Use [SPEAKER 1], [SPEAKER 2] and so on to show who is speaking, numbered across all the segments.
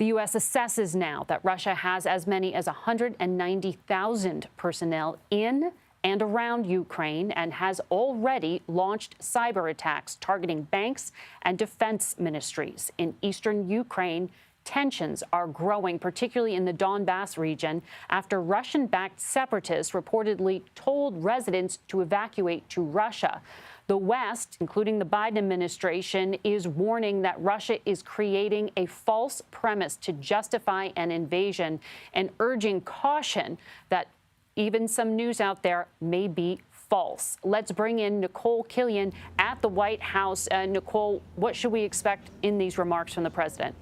[SPEAKER 1] The U.S. assesses now that Russia has as many as 190,000 personnel in and around Ukraine and has already launched cyber attacks targeting banks and defense ministries. In eastern Ukraine, tensions are growing, particularly in the Donbas region, after Russian-backed separatists reportedly told residents to evacuate to Russia. The West, including the Biden administration, is warning that Russia is creating a false premise to justify an invasion and urging caution that even some news out there may be false. Let's bring in Nicole Killian at the White House. Nicole, what should we expect in these remarks from the president?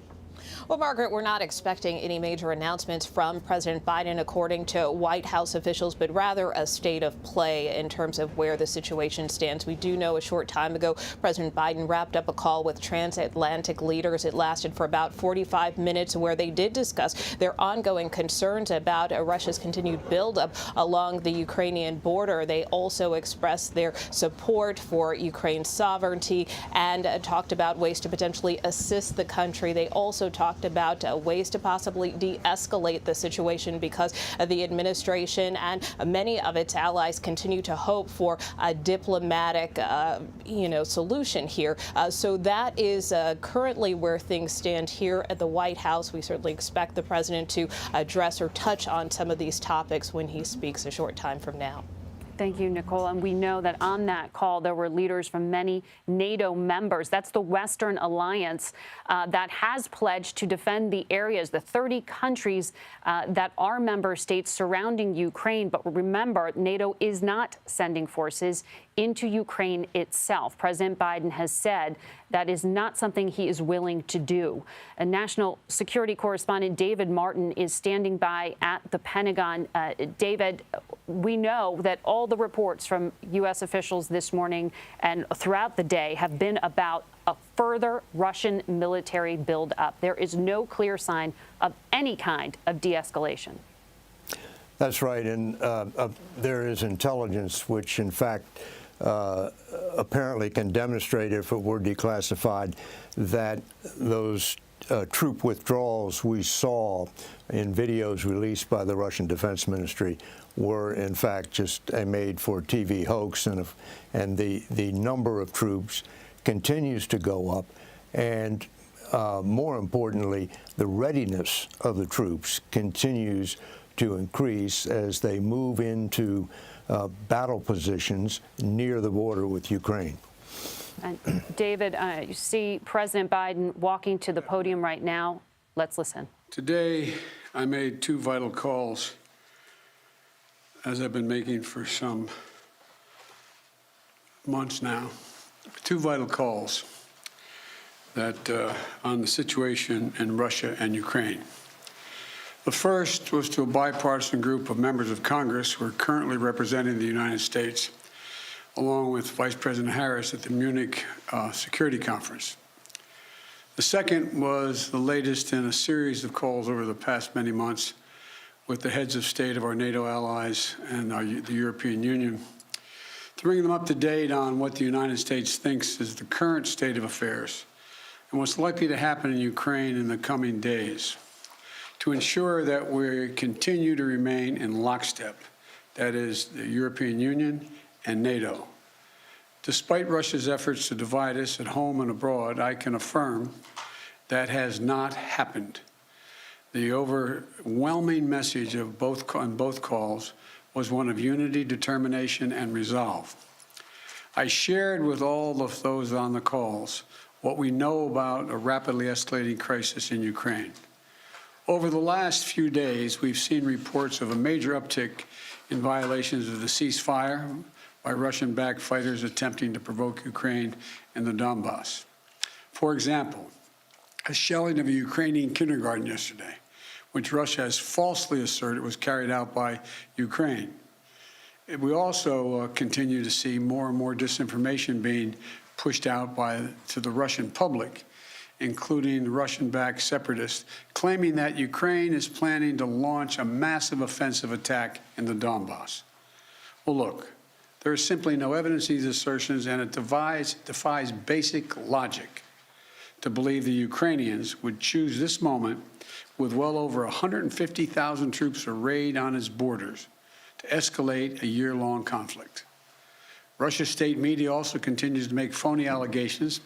[SPEAKER 2] Well, Margaret, we're not expecting any major announcements from President Biden, according to White House officials, but rather a state of play in terms of where the situation stands. We do know a short time ago, President Biden wrapped up a call with transatlantic leaders. It lasted for about 45 minutes, where they did discuss their ongoing concerns about Russia's continued buildup along the Ukrainian border. They also expressed their support for Ukraine's sovereignty and talked about ways to potentially assist the country. They also talked about ways to possibly de-escalate the situation, because the administration and many of its allies continue to hope for a diplomatic, solution here. So that is currently where things stand here at the White House. We certainly expect the president to address or touch on some of these topics when he speaks a short time from now.
[SPEAKER 1] Thank you, Nicole. And we know that on that call, there were leaders from many NATO members. That's the Western alliance that has pledged to defend the areas, the 30 countries that are member states surrounding Ukraine. But remember, NATO is not sending forces into Ukraine itself. President Biden has said that is not something he is willing to do. A national security correspondent, David Martin, is standing by at the Pentagon. David, we know that all the reports from U.S. officials this morning and throughout the day have been about a further Russian military buildup. There is no clear sign of any kind of de-escalation.
[SPEAKER 3] That's right. And there is intelligence which, in fact, apparently can demonstrate, if it were declassified, that those troop withdrawals we saw in videos released by the Russian Defense Ministry were, in fact, just a made-for-TV hoax, and the number of troops continues to go up, and more importantly, the readiness of the troops continues to increase as they move into battle positions near the border with Ukraine.
[SPEAKER 1] And David, you see President Biden walking to the podium right now. Let's listen.
[SPEAKER 4] Today, I made two vital calls, as I've been making for some months now. Two vital calls that on the situation in Russia and Ukraine. The first was to a bipartisan group of members of Congress who are currently representing the United States, along with Vice President Harris at the Munich Security Conference. The second was the latest in a series of calls over the past many months with the heads of state of our NATO allies and the European Union, to bring them up to date on what the United States thinks is the current state of affairs and what's likely to happen in Ukraine in the coming days, to ensure that we continue to remain in lockstep, that is, the European Union and NATO. Despite Russia's efforts to divide us at home and abroad, I can affirm that has not happened. The overwhelming message of on both calls was one of unity, determination, and resolve. I shared with all of those on the calls what we know about a rapidly escalating crisis in Ukraine. Over the last few days, we've seen reports of a major uptick in violations of the ceasefire by Russian-backed fighters attempting to provoke Ukraine in the Donbas. For example, a shelling of a Ukrainian kindergarten yesterday, which Russia has falsely asserted was carried out by Ukraine. We also continue to see more and more disinformation being pushed out to the Russian public, including Russian-backed separatists, claiming that Ukraine is planning to launch a massive offensive attack in the Donbas. Well, look, there is simply no evidence of these assertions, and it defies basic logic. to believe the Ukrainians would choose this moment with well over 150,000 troops arrayed on its borders to escalate a year-long conflict. Russia's state media also continues to make phony allegations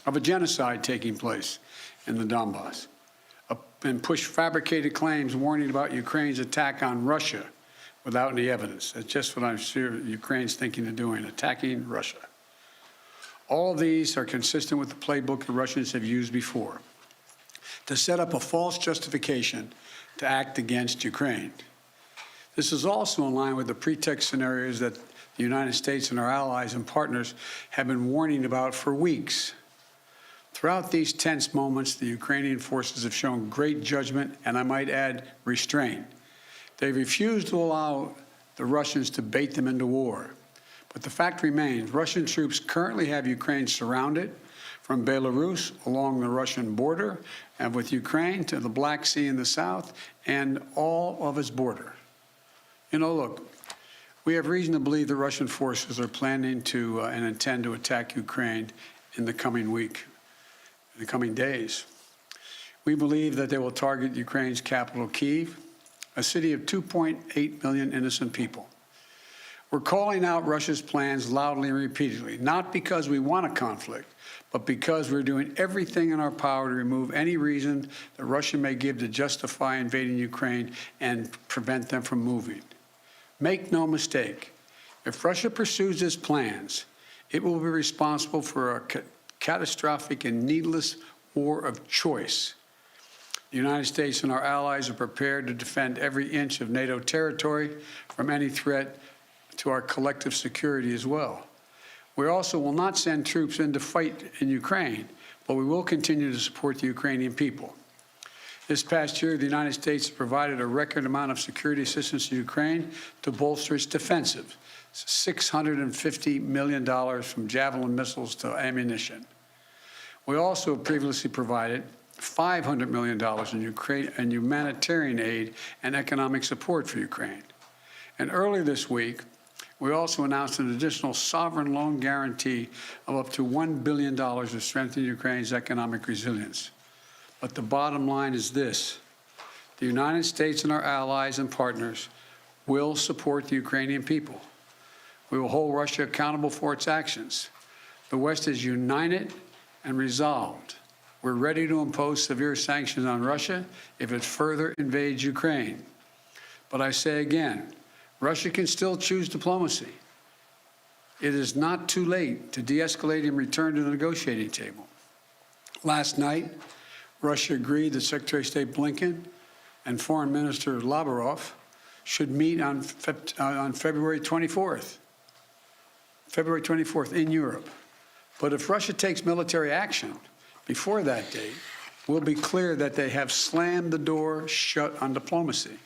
[SPEAKER 4] of a genocide taking place in the Donbass and push fabricated claims warning about Ukraine's attack on Russia without any evidence. That's just what I'm sure Ukraine's thinking of doing, attacking Russia. All of these are consistent with the playbook the Russians have used before to set up a false justification to act against Ukraine. This is also in line with the pretext scenarios that the United States and our allies and partners have been warning about for weeks. Throughout these tense moments, the Ukrainian forces have shown great judgment and, I might add, restraint. They refused to allow the Russians to bait them into war. But the fact remains, Russian troops currently have Ukraine surrounded from Belarus along the Russian border and with Ukraine to the Black Sea in the south and all of its border. You know, look, we have reason to believe the Russian forces are planning to and intend to attack Ukraine in the coming week, in the coming days. We believe that they will target Ukraine's capital, Kyiv, a city of 2.8 million innocent people. We're calling out Russia's plans loudly and repeatedly, not because we want a conflict, but because we're doing everything in our power to remove any reason that Russia may give to justify invading Ukraine and prevent them from moving. Make no mistake, if Russia pursues its plans, it will be responsible for a catastrophic and needless war of choice. The United States and our allies are prepared to defend every inch of NATO territory from any threat to our collective security as well. We also will not send troops in to fight in Ukraine, but we will continue to support the Ukrainian people. This past year, the United States provided a record amount of security assistance to Ukraine to bolster its defensive, $650 million from Javelin missiles to ammunition. We also previously provided $500 million in humanitarian aid and economic support for Ukraine. And earlier this week, we also announced an additional sovereign loan guarantee of up to $1 billion to strengthen Ukraine's economic resilience. But the bottom line is this: the United States and our allies and partners will support the Ukrainian people. We will hold Russia accountable for its actions. The West is united and resolved. We're ready to impose severe sanctions on Russia if it further invades Ukraine. But I say again, Russia can still choose diplomacy. It is not too late to de-escalate and return to the negotiating table. Last night, Russia agreed that Secretary of State Blinken and Foreign Minister Lavrov should meet on February 24th in Europe. But if Russia takes military action before that date, we'll be clear that they have slammed the door shut on diplomacy.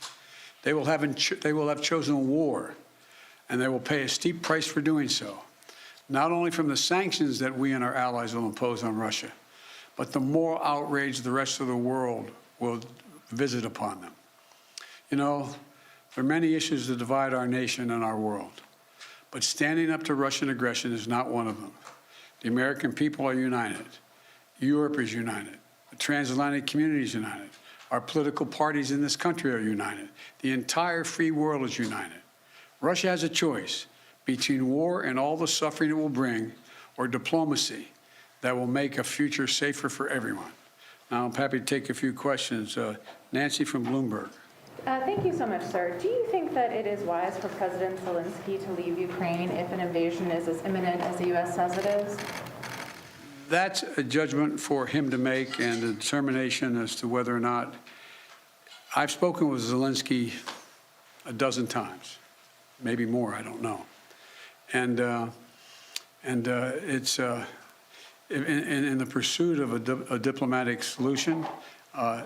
[SPEAKER 4] They will have chosen war, and they will pay a steep price for doing so, not only from the sanctions that we and our allies will impose on Russia, but the moral outrage the rest of the world will visit upon them. You know, there are many issues that divide our nation and our world, but standing up to Russian aggression is not one of them. The American people are united. Europe is united. The transatlantic community is united. Our political parties in this country are united. The entire free world is united. Russia has a choice between war and all the suffering it will bring, or diplomacy that will make a future safer for everyone. Now, I'm happy to take a few questions. Nancy from Bloomberg.
[SPEAKER 5] Thank you so much, sir. Do you think that it is wise for President Zelensky to leave Ukraine if an invasion is as imminent as the U.S. says it is?
[SPEAKER 4] That's a judgment for him to make, and a determination as to whether or not. I've spoken with Zelensky a dozen times, maybe more, I don't know. And it's in the pursuit of a diplomatic solution,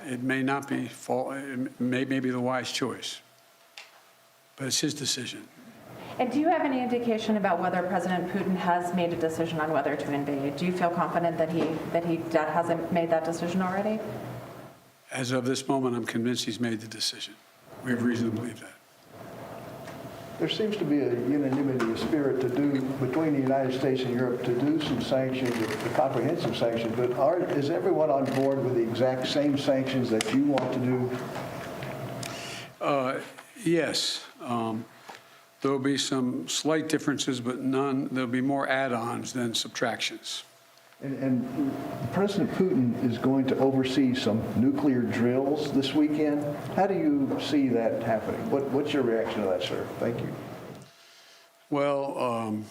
[SPEAKER 4] it may not be it may be the wise choice, but it's his decision.
[SPEAKER 5] And do you have any indication about whether President Putin has made a decision on whether to invade? Do you feel confident that he hasn't made that decision already?
[SPEAKER 4] As of this moment, I'm convinced he's made the decision. We have reason to believe that.
[SPEAKER 6] there seems to be a unanimity of spirit between the United States and Europe to do some sanctions, a comprehensive sanctions, but is everyone on board with the exact same sanctions that you want to do?
[SPEAKER 4] Yes. There will be some slight differences, but there'll be more add-ons than subtractions.
[SPEAKER 6] And President Putin is going to oversee some nuclear drills this weekend. How do you see that happening? What's your reaction to that, sir? Thank you.
[SPEAKER 4] Well,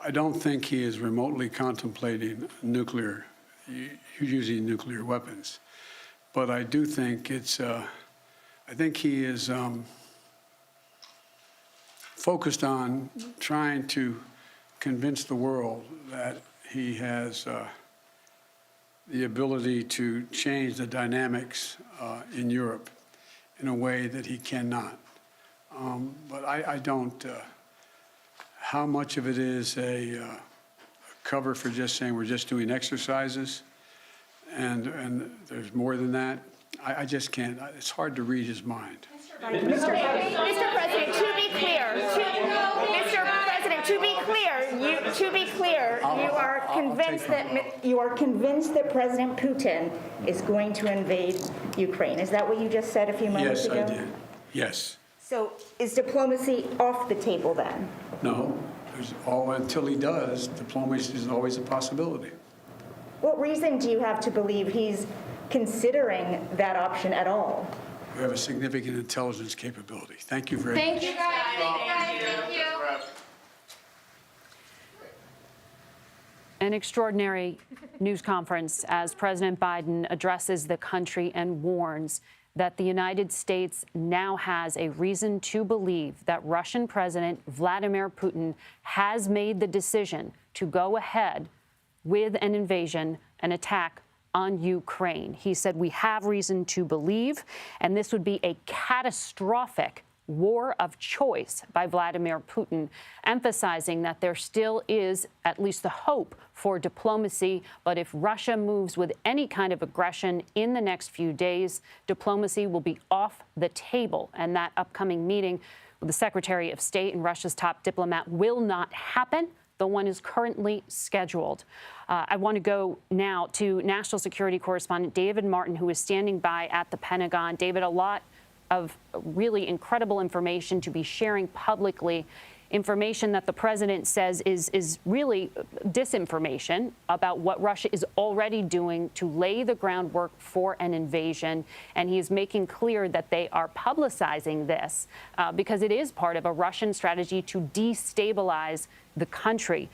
[SPEAKER 4] I don't think he is remotely contemplating using nuclear weapons. But I do think I think he is focused on trying to convince the world that he has the ability to change the dynamics in Europe in a way that he cannot. But I don't, how much of it is a cover for just saying we're just doing exercises and there's more than that, I just can't, it's hard to read his mind.
[SPEAKER 7] Mr. President, to be clear, you are convinced that President Putin is going to invade Ukraine. Is that what you just said a few moments ago?
[SPEAKER 4] Yes, I did. Yes.
[SPEAKER 7] So is diplomacy off the table then?
[SPEAKER 4] No. Until he does, diplomacy is always a possibility.
[SPEAKER 7] What reason do you have to believe he's considering that option at all?
[SPEAKER 4] We have a significant intelligence capability. Thank you very much.
[SPEAKER 5] Thank you, guys. Thank you.
[SPEAKER 1] An extraordinary news conference as President Biden addresses the country and warns that the United States now has a reason to believe that Russian President Vladimir Putin has made the decision to go ahead with an invasion, an attack on Ukraine. He said, we have reason to believe, and this would be a catastrophic war of choice by Vladimir Putin, emphasizing that there still is at least the hope for diplomacy. But if Russia moves with any kind of aggression in the next few days, diplomacy will be off the table. And that upcoming meeting with the Secretary of State and Russia's top diplomat will not happen. The one is currently scheduled. I want to go now to national security correspondent David Martin, who is standing by at the Pentagon. David, a lot of really incredible information to be sharing publicly, information that the president says is really disinformation about what Russia is already doing to lay the groundwork for an invasion. And he is making clear that they are publicizing this because it is part of a Russian strategy to destabilize the country.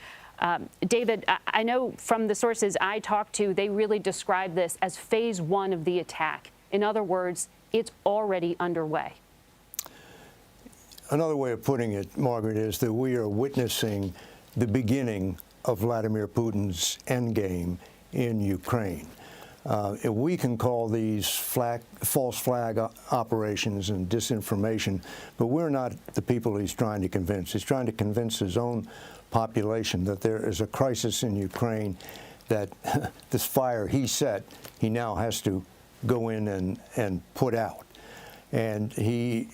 [SPEAKER 1] David, I know from the sources I talked to, they really describe this as phase one of the attack. In other words, it's already underway.
[SPEAKER 3] Another way of putting it, Margaret, is that we are witnessing the beginning of Vladimir Putin's endgame in Ukraine. We can call these false flag operations and disinformation, but we're not the people he's trying to convince. He's trying to convince his own population that there is a crisis in Ukraine, that this fire he set, he now has to go in and put out. And he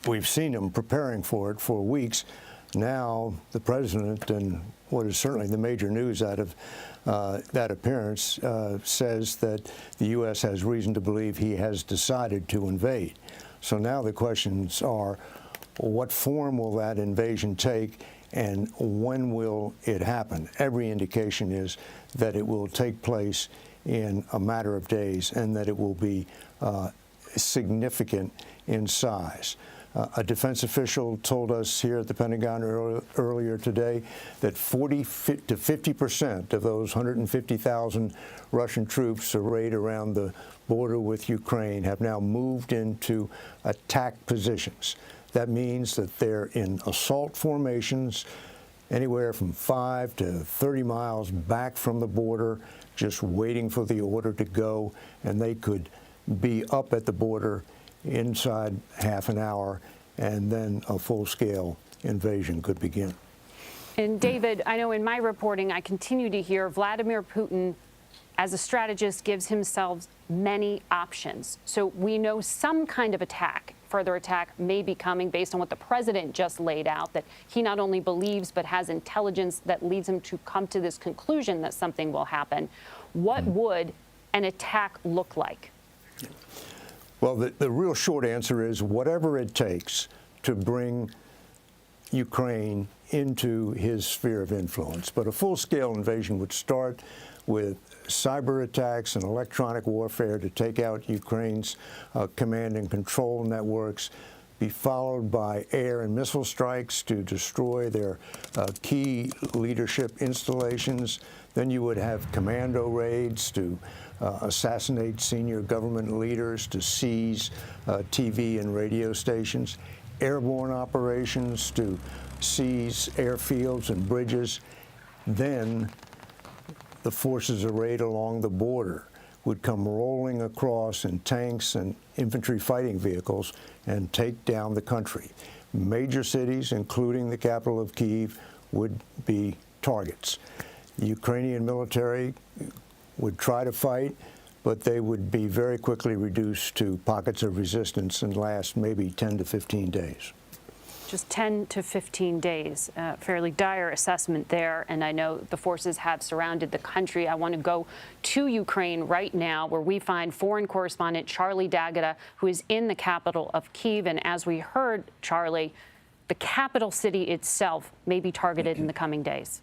[SPEAKER 3] we've seen him preparing for it for weeks. Now the president, and what is certainly the major news out of that appearance, says that the U.S. has reason to believe he has decided to invade. So now the questions are, what form will that invasion take, and when will it happen? Every indication is that it will take place in a matter of days, and that it will be significant in size. A defense official told us here at the Pentagon earlier today that 40 to 50% of those 150,000 Russian troops arrayed around the border with Ukraine have now moved into attack positions. That means that they're in assault formations anywhere from 5 to 30 miles back from the border, just waiting for the order to go, and they could be up at the border inside half an hour, and then a full-scale invasion could begin.
[SPEAKER 1] And David, I know in my reporting, I continue to hear Vladimir Putin as a strategist, gives himself many options. So we know some kind of attack, further attack may be coming based on what the president just laid out, that he not only believes but has intelligence that leads him to come to this conclusion that something will happen. What would an attack look like?
[SPEAKER 3] Well, the real short answer is whatever it takes to bring Ukraine into his sphere of influence. But a full-scale invasion would start with cyber attacks and electronic warfare to take out Ukraine's command and control networks, be followed by air and missile strikes to destroy their key leadership installations. Then you would have commando raids to assassinate senior government leaders, to seize TV and radio stations, airborne operations to seize airfields and bridges. Then the forces arrayed along the border would come rolling across in tanks and infantry fighting vehicles and take down the country. Major cities, including the capital of Kyiv, would be targets. The Ukrainian military would try to fight, but they would be very quickly reduced to pockets of resistance and last maybe 10 to 15 days.
[SPEAKER 1] Just 10 to 15 days, fairly dire assessment there. And I know the forces have surrounded the country. I want to go to Ukraine right now, where we find foreign correspondent Charlie D'Agata, who is in the capital of Kyiv. And as we heard, Charlie, the capital city itself may be targeted in the coming days.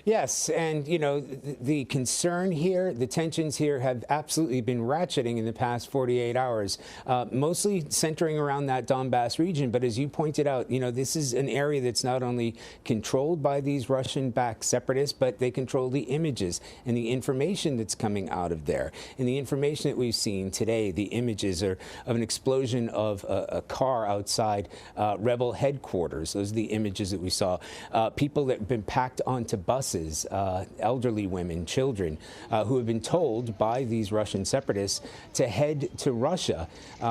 [SPEAKER 8] Yes, and you know, the concern here, the tensions here have absolutely been ratcheting in the past 48 hours, mostly centering around that Donbass region. But as you pointed out, you know, this is an area that's not only controlled by these Russian-backed separatists, but they control the images and the information that's coming out of there. And the information that we've seen today, the images are of an explosion of a car outside rebel headquarters. Those are the images that we saw. People that have been packed onto buses. Elderly women, children, who have been told by these Russian separatists to head to Russia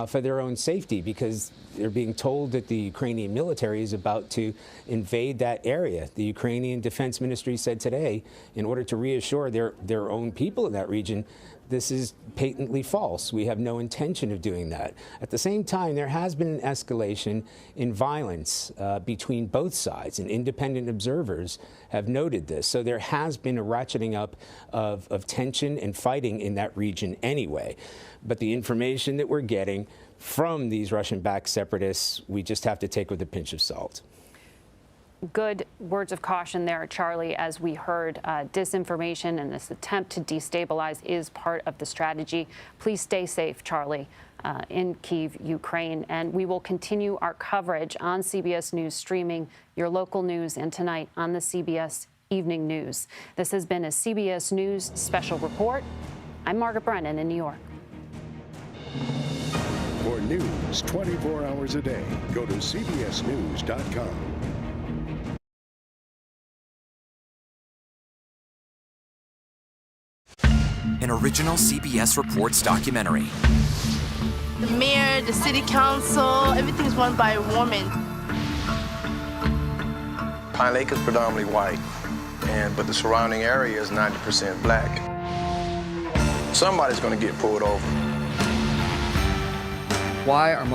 [SPEAKER 8] for their own safety, because they're being told that the Ukrainian military is about to invade that area. The Ukrainian Defense Ministry said today, in order to reassure their own people in that region, this is patently false. We have no intention of doing that. At the same time, there has been an escalation in violence between both sides, and independent observers have noted this. So there has been a ratcheting up of tension and fighting in that region anyway. But the information that we're getting from these Russian-backed separatists, we just have to take with a pinch of salt.
[SPEAKER 1] Good words of caution there, Charlie. As we heard, disinformation and this attempt to destabilize is part of the strategy. Please stay safe, Charlie, in Kyiv, Ukraine. And we will continue our coverage on CBS News Streaming, your local news, and tonight on the CBS Evening News. This has been a CBS News special report. I'm Margaret Brennan in New York.
[SPEAKER 9] For news 24 hours a day, go to CBSNews.com.
[SPEAKER 10] An original CBS Reports documentary.
[SPEAKER 11] The mayor, the city council, everything's run by a woman.
[SPEAKER 12] Pine Lake is predominantly white, but the surrounding area is 90% black. Somebody's going to get pulled over.
[SPEAKER 13] Why are most